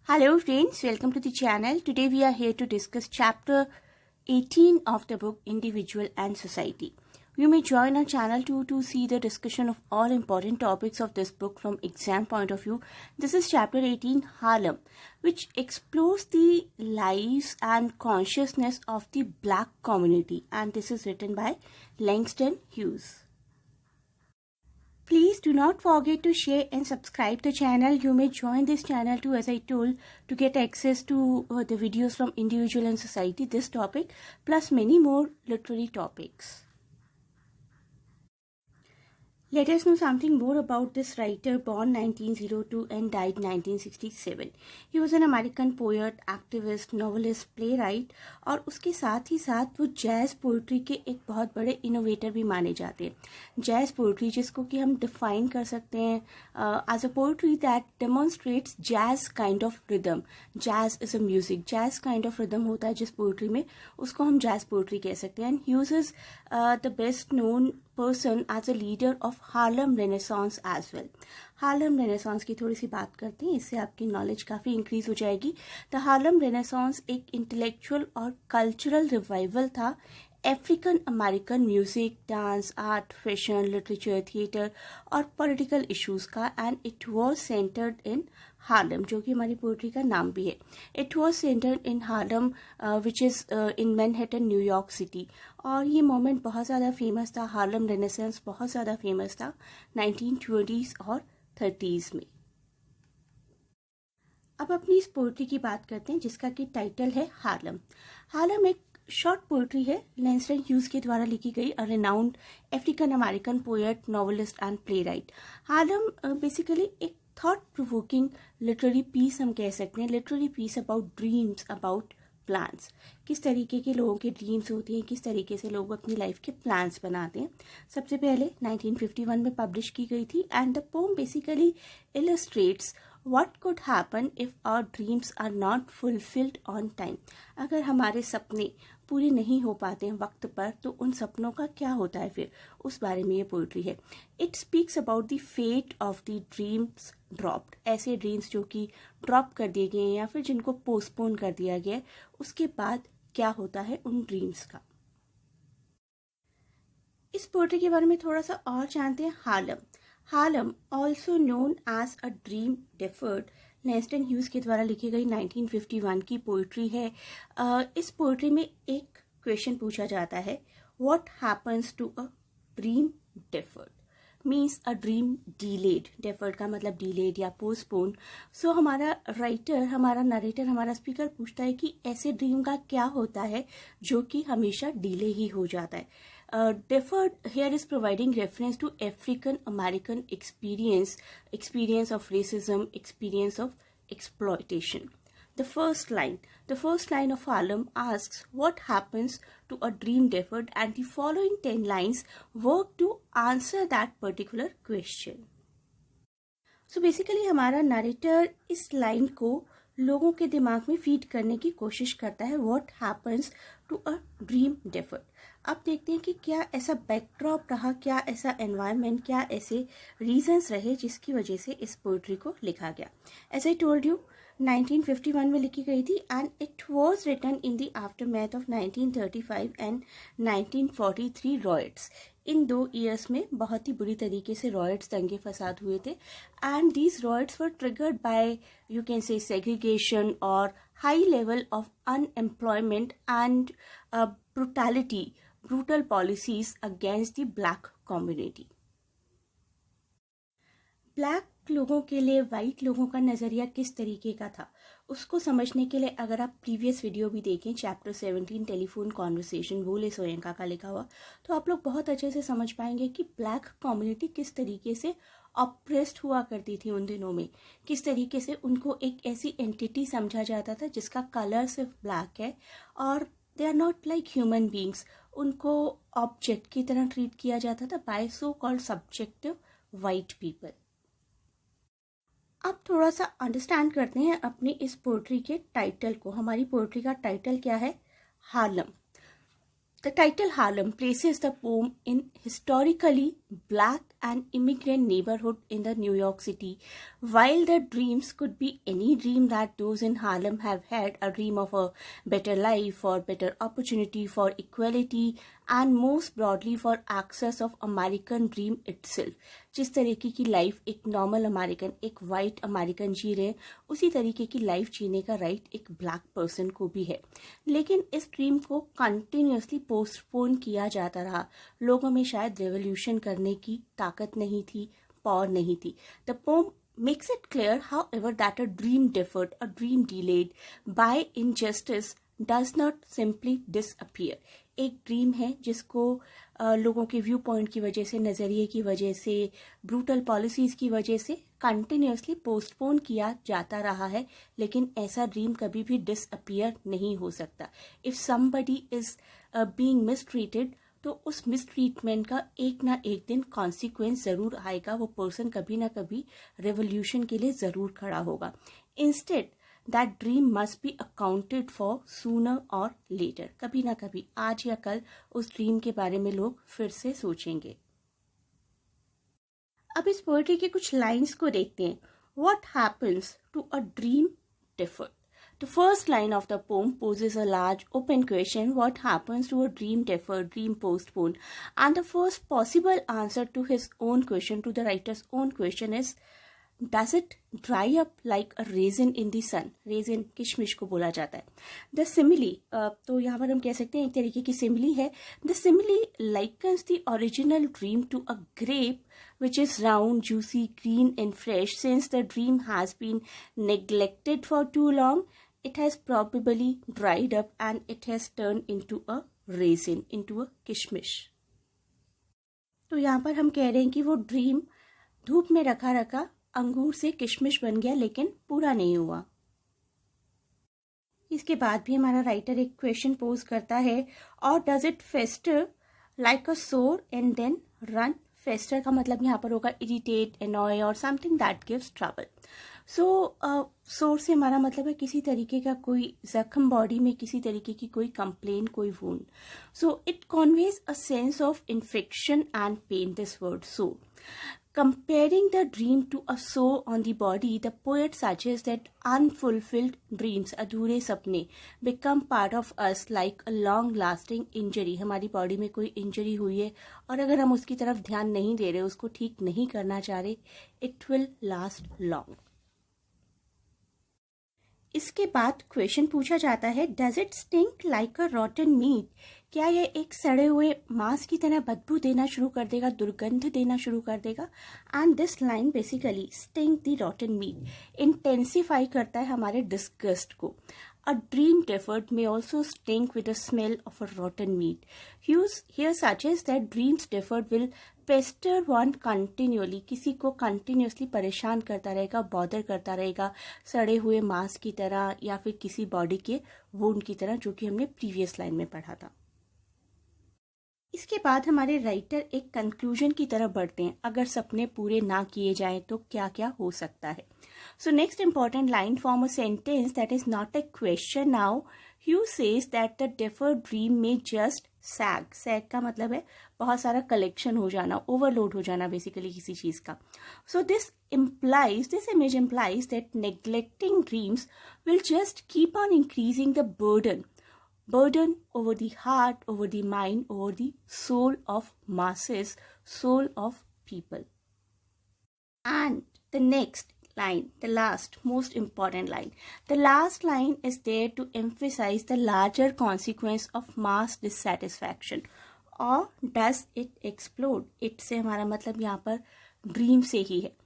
Hello friends, welcome to the channel. Today we are here to discuss chapter 18 of the book Individual and Society. You may join our channel to see the discussion of all important topics of this book from exam point of view. This is chapter 18 Harlem, which explores the lives and consciousness of the black community, and this is written by Langston Hughes. Please do not forget to share and subscribe the channel. You may join this channel too, as I told, to get access to the videos from Individual and Society, this topic, plus many more literary topics. Let us know something more about this writer, born 1902 and died 1967. He was an American poet, activist, novelist, playwright और उसके साथ ही साथ वो jazz poetry के एक बहुत बड़े innovator भी माने जाते हैं। जैज़ पोइट्री जिसको कि हम डिफाइन कर सकते हैं as a poetry that demonstrates jazz kind of rhythm. Jazz is a music, jazz kind of rhythm होता है जिस पोइट्री में, उसको हम जैज़ पोइट्री कह सकते हैं। And Hughes is the best known person as a leader of Harlem Renaissance as well. Harlem Renaissance की थोड़ी सी बात करते हैं, इससे आपकी नॉलेज काफ़ी इंक्रीज हो जाएगी। द हार्लम रेनेसांस एक इंटेलेक्चुअल और कल्चरल रिवाइवल था African American music, dance, art, fashion, literature, theatre और पॉलिटिकल इश्यूज का, and it was centred in Harlem, जो कि हमारी पोइट्री का नाम भी है। It was centred in Harlem which is in Manhattan, New York city. और ये मोमेंट बहुत ज़्यादा फेमस था, हार्लम रेनेसांस बहुत ज़्यादा फेमस था 1920s और 30s में। अब अपनी इस पोइट्री की बात करते हैं जिसका कि टाइटल है हार्लम। हार्लम एक शॉर्ट पोइट्री है, लैंगस्टन ह्यूज के द्वारा लिखी गई, a renowned African American poet, novelist and playwright. Harlem basically एक थॉट प्रोवोकिंग लिटरेरी पीस हम कह सकते हैं, literary piece about dreams, about plans. किस तरीके के लोगों के ड्रीम्स होते हैं, किस तरीके से लोग अपनी लाइफ के प्लान्स बनाते हैं। सबसे पहले 1951 में पब्लिश की गई थी, and the pome basically illustrates what could happen if our dreams are not fulfilled on time। अगर हमारे सपने पूरे नहीं हो पाते हैं वक्त पर, तो उन सपनों का क्या होता है फिर, उस बारे में ये पोइट्री है। It speaks about the fate of the dreams dropped, ऐसे ड्रीम्स जो कि ड्रॉप कर दिए गए हैं या फिर जिनको पोस्टपोन कर दिया गया है, उसके बाद क्या होता है उन ड्रीम्स का। इस पोइट्री के बारे में थोड़ा सा और जानते हैं। Harlem also known as a dream deferred, Langston Hughes के द्वारा लिखी गई 1951 की पोइट्री है। इस पोइट्री में एक क्वेश्चन पूछा जाता है, what happens to a dream deferred, means a dream delayed. Deferred का मतलब डिलेड या पोस्टपोन। सो हमारा राइटर, हमारा नरेटर, हमारा स्पीकर पूछता है कि ऐसे ड्रीम का क्या होता है जो कि हमेशा डिले ही हो जाता है। Deferred here is providing reference to African American experience of racism, experience of exploitation. The first line of Harlem asks what happens to a dream deferred, and the following 10 lines work to answer that particular question. So basically हमारा narrator इस line को लोगों के दिमाग में feed करने की कोशिश करता है, what happens to a dream deferred. अब देखते हैं कि क्या ऐसा बैकड्रॉप रहा, क्या ऐसा एनवायरनमेंट, क्या ऐसे रीजंस रहे जिसकी वजह से इस पोइट्री को लिखा गया। एज आई टोल्ड यू 1951 में लिखी गई थी, and it was written in the aftermath of 1935 and 1943 riots. इन 2 ईयर्स में बहुत ही बुरी तरीके से रॉयट्स, दंगे फसाद हुए थे, and these riots were triggered by, you can say, segregation और high level of unemployment and brutal policies against the black community। Black लोगों के लिए वाइट लोगों का नज़रिया किस तरीके का था, उसको समझने के लिए अगर आप प्रीवियस वीडियो भी देखें, चैप्टर 17 टेलीफोन कॉन्वर्सेशन, वोले सोयंका का लिखा हुआ, तो आप लोग बहुत अच्छे से समझ पाएंगे कि ब्लैक कम्युनिटी किस तरीके से ऑप्रेस्ड हुआ करती थी उन दिनों में, किस तरीके से उनको एक ऐसी एंटिटी समझा जाता था जिसका कलर सिर्फ ब्लैक है और they are not like human beings. उनको ऑब्जेक्ट की तरह ट्रीट किया जाता था by so called subjective white people. अब थोड़ा सा अंडरस्टैंड करते हैं अपनी इस पोइट्री के टाइटल को। हमारी पोइट्री का टाइटल क्या है? हार्लम। The title Harlem places the poem in historically black and immigrant neighborhood in the New York City. While the dreams could be any dream that those in Harlem have had, a dream of a better life, for better opportunity, for equality, and most broadly for access of American dream itself. जिस तरीके की life एक normal American, एक white American जी रहे, उसी तरीके की life जीने का राइट एक ब्लैक पर्सन को भी है. लेकिन इस ड्रीम को कंटिन्यूसली पोस्टपोन किया जाता रहा. लोगों में शायद रेवोल्यूशन करने की ताकत नहीं थी, पावर नहीं थी. The pome makes it clear, however, that a dream deferred, a dream delayed by injustice does not simply disappear. एक ड्रीम है जिसको लोगों के व्यू पॉइंट की वजह से, नज़रिए की वजह से, ब्रूटल पॉलिसीज़ की वजह से कंटिन्यूसली पोस्टपोन किया जाता रहा है, लेकिन ऐसा ड्रीम कभी भी डिसअपियर नहीं हो सकता. If somebody is being mistreated, तो उस मिसट्रीटमेंट का एक ना एक दिन कॉन्सिक्वेंस ज़रूर आएगा. वो पर्सन कभी ना कभी रेवोल्यूशन के लिए ज़रूर खड़ा होगा. Instead that dream must be accounted for sooner और लेटर. कभी ना कभी, आज या कल, उस ड्रीम के बारे में लोग फिर से सोचेंगे. अब इस पोएट्री के कुछ लाइन्स को देखते हैं. What happens to a dream deferred? The first line of the poem poses a large open question: what happens to a dream deferred, dream postponed? And the first possible answer to his own question, to the writer's own question, is does it dry up like a raisin in the sun? Raisin किशमिश को बोला जाता है. The simile, तो यहाँ पर हम कह सकते हैं एक तरीके की simile है. The simile likens the original dream to a grape which is round, juicy, green and fresh. Since the dream has been neglected for too long, it has probably dried up and it has turned into a raisin, into a किशमिश. तो यहाँ पर हम कह रहे हैं कि वो ड्रीम धूप में रखा रखा अंगूर से किशमिश बन गया, लेकिन पूरा नहीं हुआ. इसके बाद भी हमारा राइटर एक क्वेश्चन पोज करता है, और डज इट फेस्टर लाइक अ सोर एंड देन रन? फेस्टर का मतलब यहाँ पर होगा इरिटेट, एनॉय और समथिंग दैट गिव्स ट्रबल. सो सोर से हमारा मतलब है किसी तरीके का कोई जख्म बॉडी में, किसी तरीके की कोई कंप्लेन, कोई wound. So it conveys a sense of infection and pain, this word so. Comparing the dream to a sore on the body, the poet suggests that unfulfilled dreams, अधूरे सपने, become part of us like a long-lasting injury. हमारी body में कोई injury हुई है और अगर हम उसकी तरफ ध्यान नहीं दे रहे, उसको ठीक नहीं करना चाह रहे, it will last long. इसके बाद क्वेश्चन पूछा जाता है, does it stink like a rotten meat? क्या ये एक सड़े हुए मांस की तरह बदबू देना शुरू कर देगा, दुर्गंध देना शुरू कर देगा? And this line basically stink the rotten meat intensify करता है हमारे डिस्गस्ट को. A dream deferred may also stink with the smell of a rotten meat. Hughes here suggests that dreams deferred will pester one continually. किसी को continuously परेशान करता रहेगा, bother करता रहेगा, सड़े हुए मांस की तरह या फिर किसी बॉडी के वुंड की तरह, जो कि हमने प्रीवियस लाइन में पढ़ा था. इसके बाद हमारे राइटर एक कंक्लूजन की तरफ बढ़ते हैं. अगर सपने पूरे ना किए जाएं तो क्या क्या हो सकता है. So next important line form a sentence that is not a question now. Hugh says that the deferred dream may just sag. Sag का मतलब है बहुत सारा कलेक्शन हो जाना, ओवरलोड हो जाना बेसिकली किसी चीज़ का. So this image implies that neglecting dreams will just keep on increasing the burden over the heart, over the mind, over the soul of masses, soul of people. And the next line, the last, most important line. The last line is there to emphasize the larger consequence of mass dissatisfaction. Or does it explode? It से हमारा मतलब यहाँ पर dream से ही है.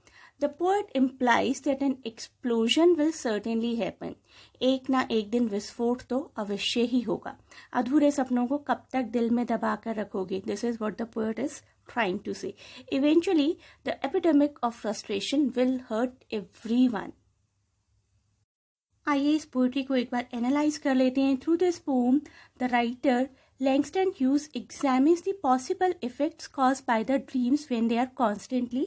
The poet implies that an explosion will certainly happen. एक ना एक दिन विस्फोट तो अवश्य ही होगा. अधूरे सपनों को कब तक दिल में दबा कर रखोगे? This is what the poet is trying to say. Eventually, the epidemic of frustration will hurt everyone. आइए इस पोएट्री को एक बार एनालाइज कर लेते हैं. Through this poem, the writer Langston Hughes examines the possible effects caused by the dreams when they are constantly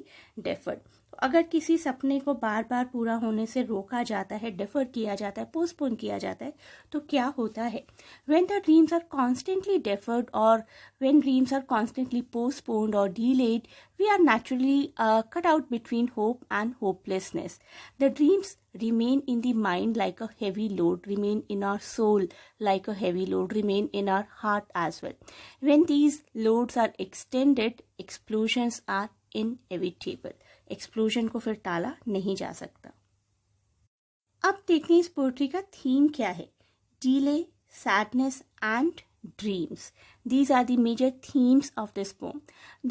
deferred. अगर किसी सपने को बार बार पूरा होने से रोका जाता है, डिफर किया जाता है, पोस्टपोन किया जाता है, तो क्या होता है? When the dreams are constantly deferred or when dreams are constantly postponed or delayed, we are naturally cut out between hope and hopelessness. The dreams remain in the mind like a heavy load, remain in our soul like a heavy load, remain in our heart as well. When these loads are extended, explosions are inevitable. Explosion को फिर टाला नहीं जा सकता। अब देखते हैं इस पोएट्री का थीम क्या है। Delay, sadness and dreams. These are the major themes of this poem.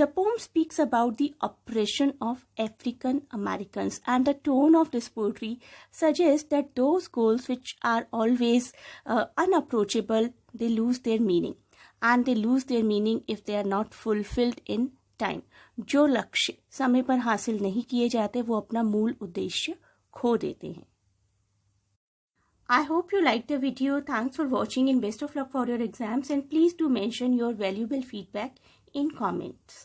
The poem speaks about the oppression of African Americans, and the tone of this poetry suggests that those goals which are always unapproachable, they lose their meaning, and they lose their meaning if they are not fulfilled in time. जो लक्ष्य समय पर हासिल नहीं किए जाते वो अपना मूल उद्देश्य खो देते हैं। I hope you liked the video. Thanks for watching and best of luck for your exams, and please do mention your valuable feedback in comments.